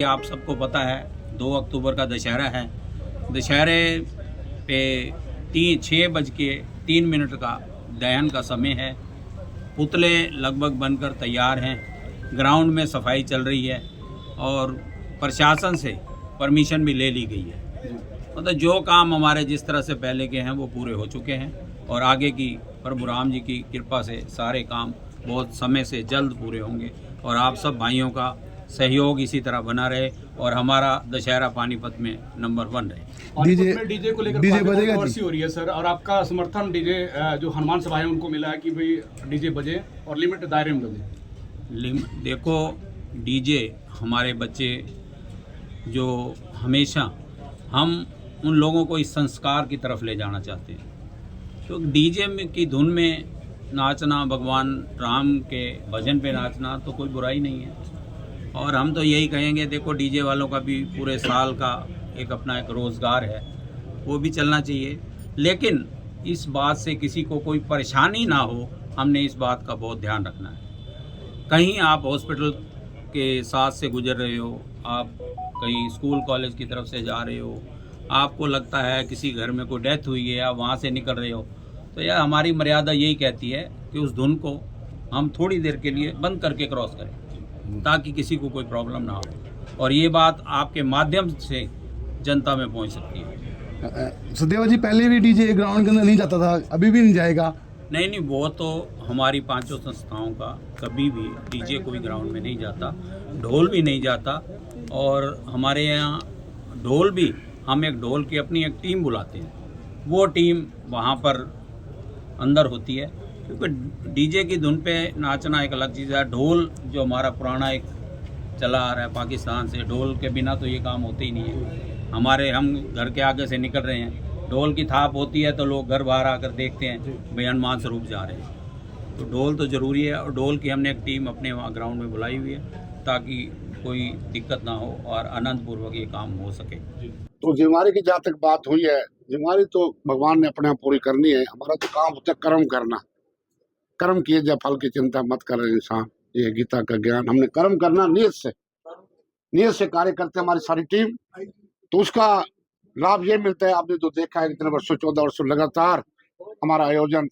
आप सबको पता है 2 अक्टूबर का दशहरा है। दशहरे पे 6:03 का दहन का समय है। पुतले लगभग बनकर तैयार हैं। ग्राउंड में सफाई चल रही है और प्रशासन से परमिशन भी ले ली गई है। मतलब जो काम हमारे जिस तरह से पहले के हैं वो पूरे हो चुके हैं और आगे की प्रभु राम जी की कृपा से सारे काम बहुत समय से जल्द पूरे होंगे और आप सब भाइयों का सहयोग इसी तरह बना रहे और हमारा दशहरा पानीपत में नंबर 1 रहे। पानीपत में डीजे को लेकर डीजे बजेगा कंट्रोवर्सी हो रही है सर, और आपका समर्थन डीजे जो हनुमान सभा है उनको मिला है कि भाई डीजे बजे और लिमिट दायरे में बजे। देखो, डीजे हमारे बच्चे जो हमेशा हम उन लोगों को इस संस्कार की तरफ ले जाना चाहते हैं, तो डीजे की धुन में नाचना, भगवान राम के भजन पे नाचना तो कोई बुराई नहीं है। और हम तो यही कहेंगे, देखो डीजे वालों का भी पूरे साल का अपना एक रोज़गार है, वो भी चलना चाहिए, लेकिन इस बात से किसी को कोई परेशानी ना हो, हमने इस बात का बहुत ध्यान रखना है। कहीं आप हॉस्पिटल के साथ से गुजर रहे हो, आप कहीं स्कूल कॉलेज की तरफ से जा रहे हो, आपको लगता है किसी घर में कोई डेथ हुई है, आप वहाँ से निकल रहे हो, तो यह हमारी मर्यादा यही कहती है कि उस धुन को हम थोड़ी देर के लिए बंद करके क्रॉस करें ताकि किसी को कोई प्रॉब्लम ना हो। और ये बात आपके माध्यम से जनता में पहुंच सकती है। सदेवा जी, पहले भी डीजे ग्राउंड के अंदर नहीं जाता था, अभी भी नहीं जाएगा? नहीं, वो तो हमारी 5 संस्थाओं का कभी भी डीजे कोई ग्राउंड में नहीं जाता, ढोल भी नहीं जाता। और हमारे यहाँ ढोल भी, हम एक ढोल की अपनी एक टीम बुलाते हैं, वो टीम वहाँ पर अंदर होती है, क्योंकि डीजे की धुन पे नाचना एक अलग चीज़ है। ढोल जो हमारा पुराना एक चला आ रहा है पाकिस्तान से, ढोल के बिना तो ये काम होते ही नहीं है। हम घर के आगे से निकल रहे हैं, ढोल की थाप होती है तो लोग घर बाहर आकर देखते हैं भाई हनुमान स्वरूप जा रहे हैं, तो ढोल तो ज़रूरी है। और ढोल की हमने एक टीम अपने वहाँ ग्राउंड में बुलाई हुई है ताकि कोई दिक्कत ना हो और आनंदपूर्वक ये काम हो सके। तो जिम्मेवारी की जहाँ तक बात हुई है, जिम्मेवारी तो भगवान ने अपने आप पूरी करनी है। हमारा तो काम होता है कर्म करना। कर्म किए जा फल की चिंता मत कर इंसान, ये गीता का ज्ञान। हमने कर्म करना नियत से कार्य करते हमारी सारी टीम, तो उसका लाभ ये मिलता है। आपने तो देखा है इतने वर्षों 14 वर्षों लगातार हमारा आयोजन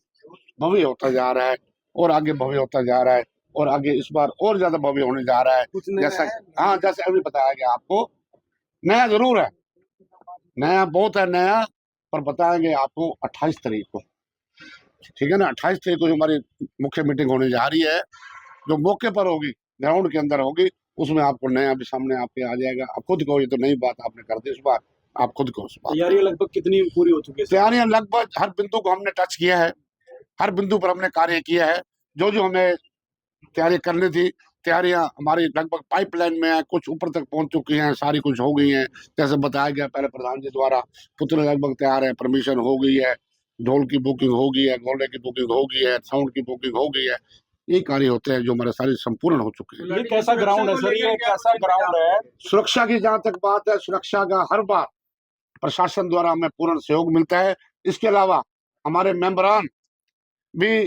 भव्य होता जा रहा है और आगे भव्य होता जा रहा है और आगे इस बार और ज्यादा भव्य होने जा रहा है। जैसे अभी बताया गया आपको, नया जरूर है, नया बहुत है नया, पर बताएंगे आपको 28 तारीख को, ठीक है ना। 28 तारीख को हमारी मुख्य मीटिंग होने जा रही है, जो मौके पर होगी, ग्राउंड के अंदर होगी, उसमें आपको नया भी सामने आपके आ जाएगा। आप खुद को, ये तो नई बात आपने कर दी इस बार, आप खुद को उस बात। तैयारियां लगभग कितनी पूरी हो चुकी है? तैयारियां लगभग हर बिंदु को हमने टच किया है, हर बिंदु पर हमने कार्य किया है। जो हमें तैयारी करनी थी, तैयारियां हमारी लगभग पाइपलाइन में है, कुछ ऊपर तक पहुंच चुकी हैं, सारी कुछ हो गई हैं। जैसे बताया गया पहले प्रधान जी द्वारा, पुतले लगभग तैयार है, परमिशन हो गई है, ढोल की बुकिंग हो गई है, घोड़े की बुकिंग हो गई है, साउंड की बुकिंग हो गई है। ये कार्य होते हैं जो हमारे सारे संपूर्ण हो चुके हैं। ये कैसा ग्राउंड है सर? ये कैसा ग्राउंड है? सुरक्षा की जहां तक बात है, सुरक्षा का हर बार प्रशासन द्वारा हमें पूर्ण सहयोग मिलता है। इसके अलावा हमारे मेंबरान भी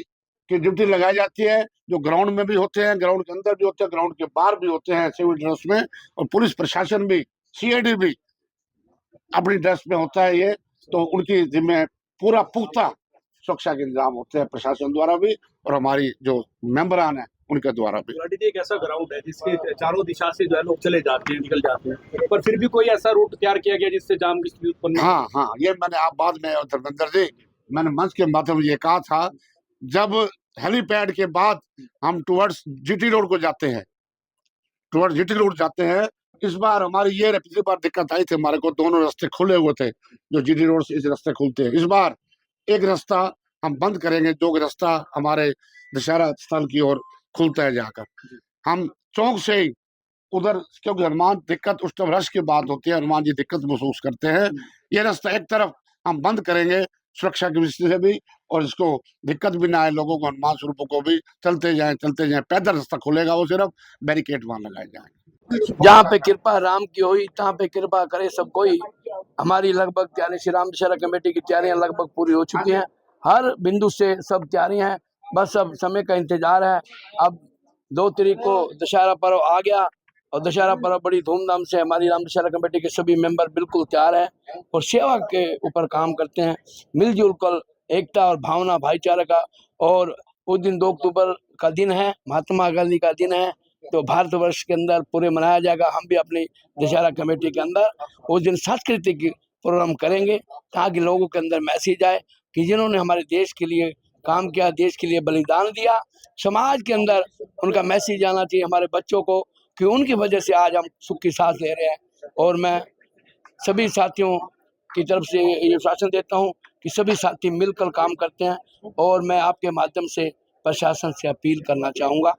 की ड्यूटी लगाई जाती है, जो ग्राउंड में भी होते हैं, ग्राउंड के अंदर भी होते हैं, ग्राउंड के बाहर भी होते हैं सिविल ड्रेस में, और पुलिस प्रशासन भी, सीआईडी भी अपनी ड्रेस में होता है। ये तो उनकी जिम्मे पूरा पुख्ता सुरक्षा के इंतजाम होते हैं प्रशासन द्वारा भी और हमारी जो मेंबरान है उनके द्वारा भी। एक ऐसा ग्राउंड है जिसके चारों दिशा से जो है लोग चले जाते हैं, निकल जाते हैं, पर फिर भी कोई ऐसा रूट तैयार किया गया जिससे जाम की स्थिति उत्पन्न? हाँ, ये मैंने आप बाद में धर्मेंद्र जी, मैंने मंच के माध्यम से ये कहा था, जब हेलीपैड के बाद हम टुवर्ड्स जीटी रोड को जाते हैं, टुवर्ड्स जीटी रोड जाते हैं, इस बार हमारी ये पिछली बार दिक्कत आई थी, हमारे को दोनों रास्ते खुले हुए थे, जो जीटी रोड से इस रास्ते खुलते हैं। इस बार एक रास्ता हम बंद करेंगे, जो रास्ता हमारे दशहरा स्थल की ओर खुलता है जाकर। हम चौक से ही उधर, क्योंकि हनुमान दिक्कत उस टाइम रश की बात होती है, हनुमान जी दिक्कत महसूस करते हैं, ये रास्ता एक तरफ हम बंद करेंगे सुरक्षा की दृष्टि से भी, और इसको दिक्कत भी ना आए लोगों को, हनुमान स्वरूपों को भी चलते जाएं पैदल रास्ता खुलेगा, वो सिर्फ बैरिकेड वहां लगाए जाएंगे। जहाँ पे कृपा राम की हुई तहाँ पे कृपा करे सब कोई। हमारी लगभग तैयारी श्री राम दशहरा कमेटी की तैयारियां लगभग पूरी हो चुकी हैं, हर बिंदु से सब तैयारी हैं, बस अब समय का इंतजार है। अब 2 तारीख को दशहरा पर्व आ गया, और दशहरा पर्व बड़ी धूमधाम से हमारी राम दशहरा कमेटी के सभी मेंबर बिल्कुल तैयार हैं और सेवा के ऊपर काम करते हैं, मिलजुल कर एकता और भावना भाईचारे का। और उस दिन 2 अक्टूबर का दिन है, महात्मा गांधी का दिन है, तो भारतवर्ष के अंदर पूरे मनाया जाएगा। हम भी अपनी दशहरा कमेटी के अंदर उस दिन सांस्कृतिक प्रोग्राम करेंगे ताकि लोगों के अंदर मैसेज आए कि जिन्होंने हमारे देश के लिए काम किया, देश के लिए बलिदान दिया, समाज के अंदर उनका मैसेज आना चाहिए हमारे बच्चों को कि उनकी वजह से आज हम सुख की सांस ले रहे हैं। और मैं सभी साथियों की तरफ से ये शासन देता हूँ कि सभी साथी मिलकर काम करते हैं। और मैं आपके माध्यम से प्रशासन से अपील करना चाहूँगा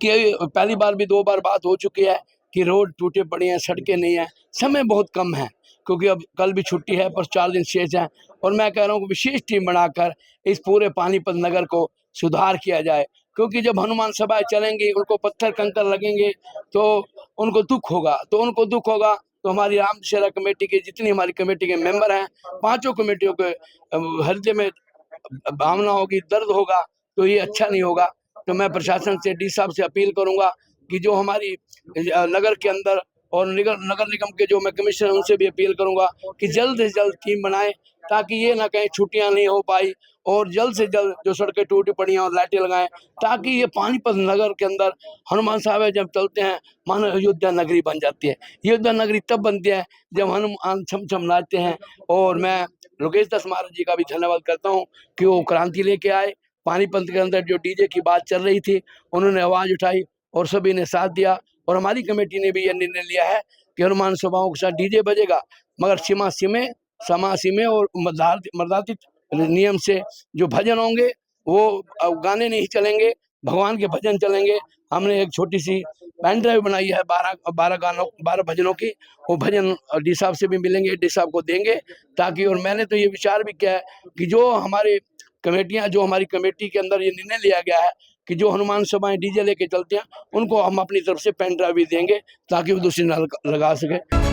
कि पहली बार भी 2 बार बात हो चुकी है कि रोड टूटे पड़े हैं, सड़कें नहीं हैं, समय बहुत कम है क्योंकि अब कल भी छुट्टी है पर 4 दिन शेष हैं। और मैं कह रहा हूँ कि विशेष टीम बनाकर इस पूरे पानीपत नगर को सुधार किया जाए, क्योंकि जब हनुमान सभाएं चलेंगी, उनको पत्थर कंकर लगेंगे तो उनको दुख होगा, तो हमारी राम दशहरा कमेटी के जितनी हमारी कमेटी के मेंबर हैं, 5 कमेटियों के हृदय में भावना होगी, दर्द होगा, तो ये अच्छा नहीं होगा। तो मैं प्रशासन से डी साहब से अपील करूंगा कि जो हमारी नगर के अंदर और नगर निगम के जो मैं कमिश्नर उनसे भी अपील करूंगा कि जल्द से जल्द टीम बनाएं ताकि ये ना कहीं छुट्टियां नहीं हो पाई, और जल्द से जल्द जो सड़कें टूटी पड़ी हैं और लाइटें लगाएं ताकि ये पानीपत नगर के अंदर हनुमान साहब जब चलते हैं मानो अयोध्या नगरी बन जाती है। अयोध्या नगरी तब बनती है जब हनुमान छम छम नाचते हैं। और मैं लोकेश दास महाराज जी का भी धन्यवाद करता हूँ कि वो क्रांति लेके आए। पानीपत के अंदर जो डीजे की बात चल रही थी, उन्होंने आवाज़ उठाई और सभी ने साथ दिया। और हमारी कमेटी ने भी यह निर्णय लिया है कि हनुमान सभाओं के साथ डीजे बजेगा, मगर समा सीमे और मर्दातित नियम से जो भजन होंगे वो गाने नहीं चलेंगे, भगवान के भजन चलेंगे। हमने एक छोटी सी पेन ड्राइव बनाई है 12 भजनों की, वो भजन डी साहब से भी मिलेंगे, डी साहब को देंगे ताकि। और मैंने तो ये विचार भी किया है कि जो हमारे जो हमारी कमेटी के अंदर ये निर्णय लिया गया है कि जो हनुमान सभाएं डीजे लेके चलते हैं उनको हम अपनी तरफ से पेन ड्राइव भी देंगे ताकि वो दूसरी न लगा सके।